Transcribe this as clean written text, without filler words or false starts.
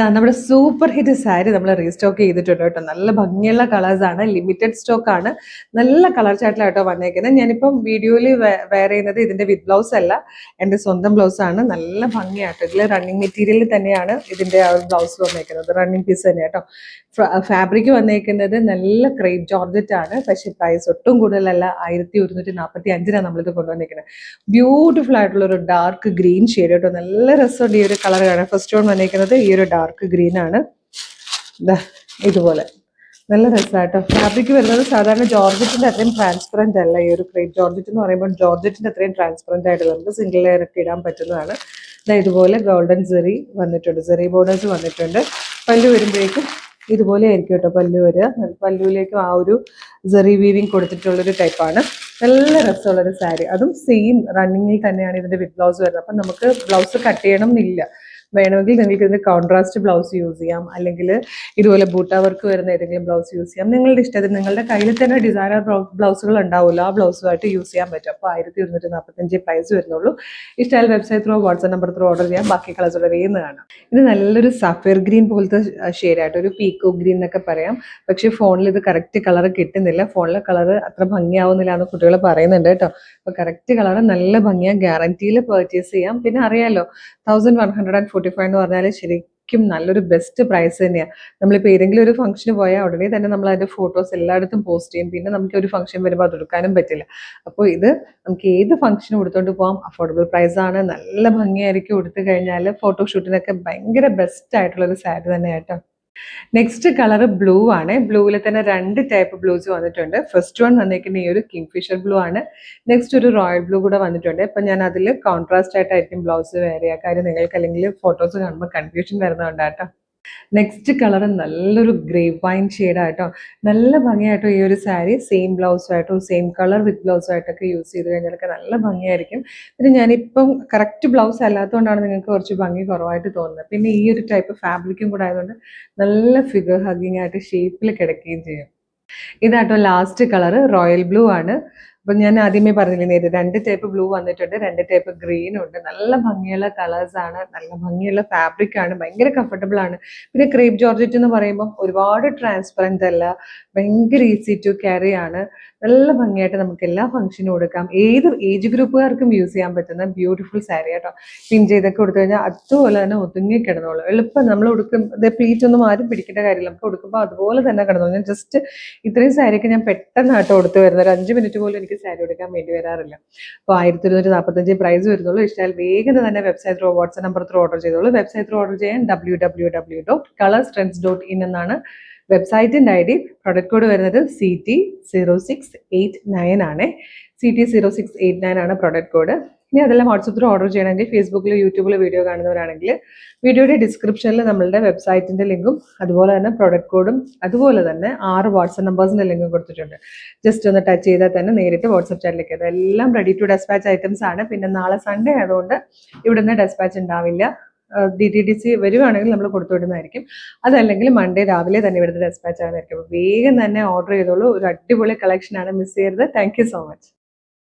നമ്മുടെ super hit sari നമ്മൾ restock ചെയ്തിട്ടുണ്ട് കേട്ടോ. നല്ല ഭംഗിയുള്ള കളേഴ്സാണ്, ലിമിറ്റഡ് സ്റ്റോക്ക് ആണ്. നല്ല കളർ ചാർട്ടിലാട്ടോ വന്നേക്കുന്നത്. ഞാനിപ്പം വീഡിയോയിൽ വെയർ ചെയ്യുന്നത് ഇതിന്റെ വിത്ത് ബ്ലൗസ് അല്ല, എൻ്റെ സ്വന്തം ബ്ലൗസ് ആണ്. നല്ല ഭംഗിയാട്ടോ. ഇതിൽ റണ്ണിങ് മെറ്റീരിയൽ തന്നെയാണ് ഇതിന്റെ ആ ഒരു ബ്ലൗസ് വന്നേക്കുന്നത്. റണ്ണിങ് പീസ് തന്നെ കേട്ടോ. ഫാബ്രിക് വന്നേക്കുന്നത് നല്ല ക്രേപ്പ് ജോർജറ്റ് ആണ്. പക്ഷേ പ്രൈസ് ഒട്ടും കൂടുതലല്ല, 1145 നമ്മളിത് കൊണ്ടുവന്നിരിക്കുന്നത്. ബ്യൂട്ടിഫുൾ ആയിട്ടുള്ള ഒരു ഡാർക്ക് ഗ്രീൻ ഷെയ്ഡ് കേട്ടോ. നല്ല രസമുണ്ട് ഈ ഒരു കളർ കാണാൻ. ഫസ്റ്റ് വൺ വന്നിരിക്കുന്നത് ഈ ഒരു ഡാർക്ക് ഗ്രീൻ ആണ്. ഇതുപോലെ നല്ല രസമായിട്ടോ. ഫാബ്രിക് വരുന്നത് സാധാരണ ജോർജറ്റിന്റെ അത്രയും ട്രാൻസ്പെറന്റ് അല്ല. ഈ ഒരു ക്രേപ്പ് ജോർജറ്റ് എന്ന് പറയുമ്പോൾ ജോർജറ്റിന്റെ അത്രയും ട്രാൻസ്പെറന്റ് ആയിട്ട് നമുക്ക് സിംഗിൾ ലെയർ ഒക്കെ ഇടാൻ പറ്റുന്നതാണ്. ഇതുപോലെ ഗോൾഡൻ സെറി വന്നിട്ടുണ്ട്, സെറി ബോർഡേഴ്സ് വന്നിട്ടുണ്ട്. പല്ലു വരുമ്പോഴേക്കും ഇതുപോലെ ആയിരിക്കും കേട്ടോ പല്ലു വരിക. പല്ലുവിലേക്കും ആ ഒരു സെറി വീവിങ് കൊടുത്തിട്ടുള്ളൊരു ടൈപ്പാണ്. നല്ല രസമുള്ളൊരു സാരി, അതും സെയിം റണ്ണിങ്ങിൽ തന്നെയാണ് ഇതിന്റെ വിത്ത് ബ്ലൗസ് വരുന്നത്. അപ്പം നമുക്ക് ബ്ലൗസ് കട്ട് ചെയ്യണം എന്നില്ല. വേണമെങ്കിൽ നിങ്ങൾക്ക് ഇതിന് കോൺട്രാസ്റ്റ് ബ്ലൗസ് യൂസ് ചെയ്യാം, അല്ലെങ്കിൽ ഇതുപോലെ ബൂട്ട വർക്ക് വരുന്ന ഏതെങ്കിലും ബ്ലൗസ് യൂസ് ചെയ്യാം. നിങ്ങളുടെ ഇഷ്ടത്തിന് നിങ്ങളുടെ കയ്യിൽ തന്നെ ഡിസൈനർ ബ്ലൗസുകൾ ഉണ്ടാവുമല്ലോ, ആ ബ്ലൗസുമായിട്ട് യൂസ് ചെയ്യാൻ പറ്റും. അപ്പോൾ 1145 പ്രൈസ് വരുന്നുള്ളൂ. ഇഷ്ടമായാലും website through WhatsApp number through order ചെയ്യാം. ബാക്കി കളേഴ്സുള്ള വേന്ന് കാണാം. ഇത് നല്ലൊരു സഫയർ ഗ്രീൻ പോലത്തെ ഷെയ്ഡായിട്ട്, ഒരു പീക്കോ ഗ്രീൻ എന്നൊക്കെ പറയാം. പക്ഷേ ഫോണിൽ ഇത് കറക്റ്റ് കളർ കിട്ടുന്നില്ല. ഫോണിലെ കളർ അത്ര ഭംഗിയാവുന്നില്ല എന്ന് കുട്ടികൾ പറയുന്നുണ്ട് കേട്ടോ. അപ്പോൾ കറക്റ്റ് കളർ നല്ല ഭംഗിയാണ്, ഗ്യാരണ്ടിയിൽ പർച്ചേസ് ചെയ്യാം. പിന്നെ അറിയാലോ 1145 എന്ന് പറഞ്ഞാൽ ശരിക്കും നല്ലൊരു ബെസ്റ്റ് പ്രൈസ് തന്നെയാണ്. നമ്മളിപ്പോൾ ഏതെങ്കിലും ഒരു ഫംഗ്ഷന് പോയാൽ ഉടനെ തന്നെ നമ്മൾ അതിൻ്റെ ഫോട്ടോസ് എല്ലായിടത്തും പോസ്റ്റ് ചെയ്യും. പിന്നെ നമുക്ക് ഒരു ഫംഗ്ഷൻ വരുമ്പോൾ അത് എടുക്കാനും പറ്റില്ല. അപ്പോൾ ഇത് നമുക്ക് ഏത് ഫംഗ്ഷനും എടുത്തുകൊണ്ട് പോകാം. അഫോർഡബിൾ പ്രൈസാണ്, നല്ല ഭംഗിയായിരിക്കും. എടുത്തു കഴിഞ്ഞാൽ ഫോട്ടോഷൂട്ടിനൊക്കെ ഭയങ്കര ബെസ്റ്റ് ആയിട്ടുള്ളൊരു സാരി തന്നെയാട്ടോ. നെക്സ്റ്റ് കളർ ബ്ലൂ ആണ്. ബ്ലൂവിൽ തന്നെ 2 ടൈപ്പ് ബ്ലൂസ് വന്നിട്ടുണ്ട്. ഫസ്റ്റ് വൺ വന്നിരിക്കുന്ന ഈ ഒരു കിങ്ഫിഷർ ബ്ലൂ ആണ്. നെക്സ്റ്റ് ഒരു റോയൽ ബ്ലൂ കൂടെ വന്നിട്ടുണ്ട്. ഇപ്പം ഞാൻ അതിൽ കോൺട്രാസ്റ്റ് ആയിട്ടായിരിക്കും ബ്ലൗസ് വെയർ ചെയ്യുക. കാര്യം നിങ്ങൾക്ക് അല്ലെങ്കിൽ ഫോട്ടോസ് കാണുമ്പോൾ കൺഫ്യൂഷൻ വരുന്നതുകൊണ്ടാട്ടോ. നെക്സ്റ്റ് കളർ നല്ലൊരു ഗ്രേപ്പ് വൈൻ ഷെയ്ഡായിട്ടോ. നല്ല ഭംഗിയായിട്ടോ ഈ ഒരു സാരി. സെയിം ബ്ലൗസുമായിട്ടോ സെയിം കളർ വിത്ത് ബ്ലൗസുമായിട്ടൊക്കെ യൂസ് ചെയ്ത് കഴിഞ്ഞാലൊക്കെ നല്ല ഭംഗിയായിരിക്കും. പിന്നെ ഞാനിപ്പം കറക്റ്റ് ബ്ലൗസ് അല്ലാത്തതുകൊണ്ടാണ് നിങ്ങൾക്ക് കുറച്ച് ഭംഗി കുറവായിട്ട് തോന്നുന്നത്. പിന്നെ ഈ ഒരു ടൈപ്പ് ഫാബ്രിക്കും കൂടെ ആയതുകൊണ്ട് നല്ല ഫിഗർ ഹഗ്ഗിങ് ആയിട്ട് ഷേപ്പിൽ കിടക്കുകയും ചെയ്യും. ഇതാട്ടോ ലാസ്റ്റ് കളർ റോയൽ ബ്ലൂ ആണ്. അപ്പം ഞാൻ ആദ്യമേ പറഞ്ഞില്ലേ, 2 ടൈപ്പ് ബ്ലൂ വന്നിട്ടുണ്ട്, 2 ടൈപ്പ് ഗ്രീനും ഉണ്ട്. നല്ല ഭംഗിയുള്ള കളേഴ്സ് ആണ്, നല്ല ഭംഗിയുള്ള ഫാബ്രിക് ആണ്, ഭയങ്കര കംഫർട്ടബിൾ ആണ്. പിന്നെ ക്രേപ്പ് ജോർജറ്റ് എന്ന് പറയുമ്പോൾ ഒരുപാട് ട്രാൻസ്പെറന്റ് അല്ല, ഭയങ്കര ഈസി ടു ക്യാരി ആണ്. നല്ല ഭംഗിയായിട്ട് നമുക്ക് എല്ലാ ഫംഗ്ഷനും കൊടുക്കാം. ഏത് ഏജ് ഗ്രൂപ്പുകാർക്കും യൂസ് ചെയ്യാൻ പറ്റുന്ന ബ്യൂട്ടിഫുൾ സാരി കേട്ടോ. പിൻ ചെയ്തൊക്കെ കൊടുത്തു കഴിഞ്ഞാൽ അതുപോലെ തന്നെ ഒതുങ്ങി കിടന്നോളൂ. എളുപ്പം നമ്മൾ ഉടുക്കും, പ്ലീറ്റ് ഒന്നും ആരും പിടിക്കേണ്ട കാര്യമില്ല. നമുക്ക് ഉടുക്കുമ്പോൾ അതുപോലെ തന്നെ കിടന്നോളൂ. ഞാൻ ജസ്റ്റ് ഇത്രയും സാരിയൊക്കെ ഞാൻ പെട്ടെന്നാട്ടോ കൊടുത്തു വരുന്നത്. ഒരു 5 മിനിറ്റ് പോലും എനിക്ക് സാരി എടുക്കാൻ വേണ്ടി വരാറില്ല. അപ്പോൾ 1145 പ്രൈസ് വരുന്നുള്ളൂ. ഇഷ്ടമായാൽ വേഗം തന്നെ website through WhatsApp number through order ചെയ്തോളൂ. വെബ്സൈറ്റ് ത്രൂ ഓർഡർ ചെയ്യാൻ www.colorstrends.in എന്നാണ് വെബ്സൈറ്റിൻ്റെ ID. പ്രൊഡക്റ്റ് കോഡ് വരുന്നത് CT0689 ആണ്. CT0689 ആണ് പ്രൊഡക്റ്റ് കോഡ്. ഇനി അതെല്ലാം വാട്സപ്പ് ത്രൂ ഓർഡർ ചെയ്യണമെങ്കിൽ ഫേസ്ബുക്കിലോ യൂട്യൂബിലോ വീഡിയോ കാണുന്നവരാണെങ്കിൽ വീഡിയോയുടെ ഡിസ്ക്രിപ്ഷനിൽ നമ്മളുടെ വെബ്സൈറ്റിൻ്റെ ലിങ്കും അതുപോലെ തന്നെ പ്രൊഡക്റ്റ് കോഡും അതുപോലെ തന്നെ 6 വാട്സപ്പ് നമ്പേഴ്സിൻ്റെ ലിങ്കും കൊടുത്തിട്ടുണ്ട്. ജസ്റ്റ് ഒന്ന് ടച്ച് ചെയ്താൽ തന്നെ നേരിട്ട് വാട്സപ്പ് ചാറ്റിലേക്ക്. അതെല്ലാം റെഡി ടു ഡെസ്പാച്ച് ഐറ്റംസ് ആണ്. പിന്നെ നാളെ സൺഡേ ആയതുകൊണ്ട് ഇവിടുന്ന് ഡെസ്പാച്ച് ഉണ്ടാവില്ല. DTDC വരുവാണെങ്കിൽ നമ്മൾ കൊടുത്തു വിടുന്നതായിരിക്കും. അതല്ലെങ്കിൽ മൺഡേ രാവിലെ തന്നെ ഇവിടുത്തെ ഡെസ്പാച്ച് ആകുന്നതായിരിക്കും. വേഗം തന്നെ ഓർഡർ ചെയ്തോളൂ. ഒരു അടിപൊളി കളക്ഷനാണ്, മിസ് ചെയ്യരുത്. Thank you so much.